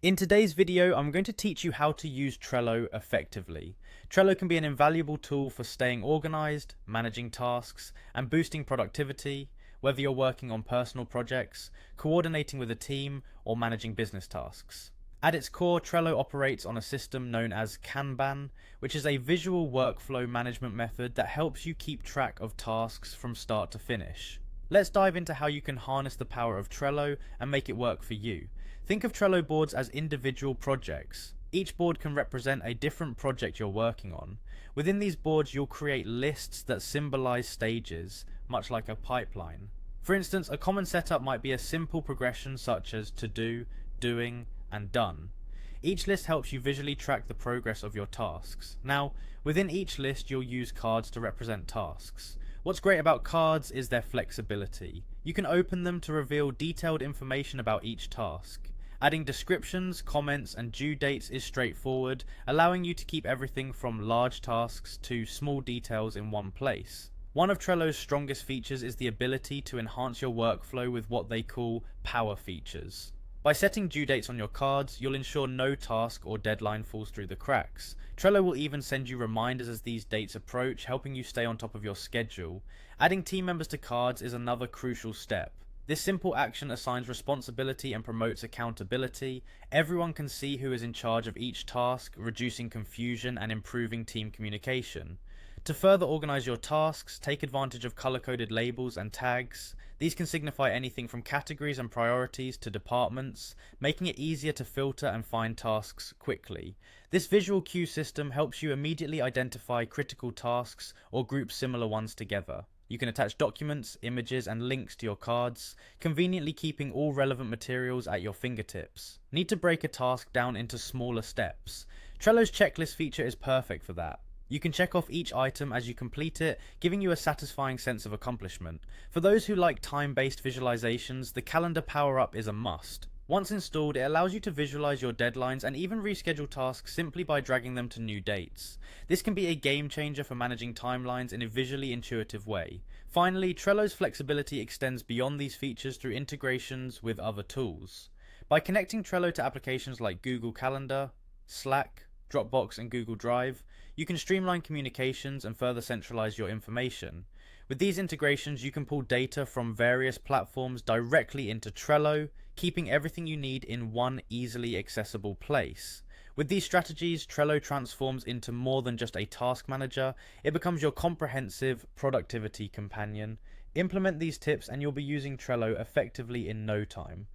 In today's video, I'm going to teach you how to use Trello effectively. Trello can be an invaluable tool for staying organized, managing tasks, and boosting productivity, whether you're working on personal projects, coordinating with a team, or managing business tasks. At its core, Trello operates on a system known as Kanban, which is a visual workflow management method that helps you keep track of tasks from start to finish. Let's dive into how you can harness the power of Trello and make it work for you. Think of Trello boards as individual projects. Each board can represent a different project you're working on. Within these boards, you'll create lists that symbolize stages, much like a pipeline. For instance, a common setup might be a simple progression such as to do, doing, and done. Each list helps you visually track the progress of your tasks. Now, within each list, you'll use cards to represent tasks. What's great about cards is their flexibility. You can open them to reveal detailed information about each task. Adding descriptions, comments, and due dates is straightforward, allowing you to keep everything from large tasks to small details in one place. One of Trello's strongest features is the ability to enhance your workflow with what they call power features. By setting due dates on your cards, you'll ensure no task or deadline falls through the cracks. Trello will even send you reminders as these dates approach, helping you stay on top of your schedule. Adding team members to cards is another crucial step. This simple action assigns responsibility and promotes accountability. Everyone can see who is in charge of each task, reducing confusion and improving team communication. To further organize your tasks, take advantage of color-coded labels and tags. These can signify anything from categories and priorities to departments, making it easier to filter and find tasks quickly. This visual cue system helps you immediately identify critical tasks or group similar ones together. You can attach documents, images, and links to your cards, conveniently keeping all relevant materials at your fingertips. Need to break a task down into smaller steps? Trello's checklist feature is perfect for that. You can check off each item as you complete it, giving you a satisfying sense of accomplishment. For those who like time-based visualizations, the calendar power-up is a must. Once installed, it allows you to visualize your deadlines and even reschedule tasks simply by dragging them to new dates. This can be a game changer for managing timelines in a visually intuitive way. Finally, Trello's flexibility extends beyond these features through integrations with other tools. By connecting Trello to applications like Google Calendar, Slack, Dropbox, and Google Drive, you can streamline communications and further centralize your information. With these integrations, you can pull data from various platforms directly into Trello, keeping everything you need in one easily accessible place. With these strategies, Trello transforms into more than just a task manager. It becomes your comprehensive productivity companion. Implement these tips and you'll be using Trello effectively in no time.